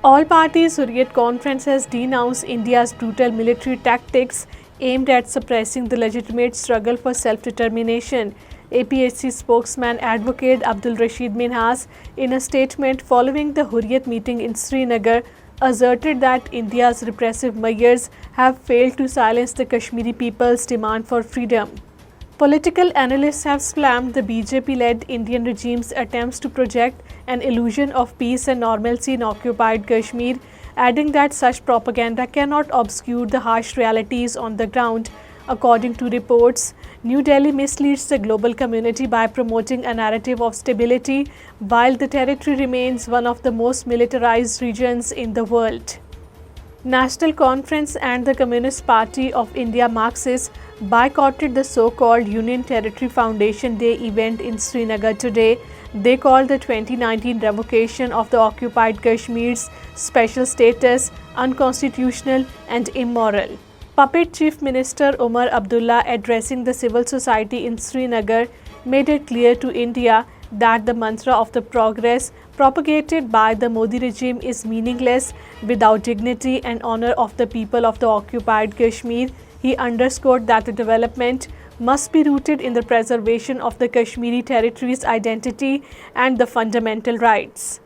All Parties Hurriyat Conference has denounced India's brutal military tactics aimed at suppressing the legitimate struggle for self-determination. APHC spokesman Advocate Abdul Rashid Minhas, in a statement following the Hurriyat meeting in Srinagar, asserted that India's repressive measures have failed to silence the Kashmiri people's demand for freedom. Political analysts have slammed the BJP-led Indian regime's attempts to project an illusion of peace and normalcy in occupied Kashmir, adding that such propaganda cannot obscure the harsh realities on the ground. According to reports, New Delhi misleads the global community by promoting a narrative of stability, while the territory remains one of the most militarized regions in the world. National Conference and the Communist Party of India Marxists boycotted the so-called Union Territory Foundation Day event in Srinagar today. They called the 2019 revocation of the occupied Kashmir's special status unconstitutional and immoral. Puppet Chief Minister Omar Abdullah, addressing the civil society in Srinagar, made it clear to India that the mantra of the progress propagated by the Modi regime is meaningless without dignity and honor of the people of the occupied Kashmir. He underscored that the development must be rooted in the preservation of the Kashmiri territory's identity and the fundamental rights.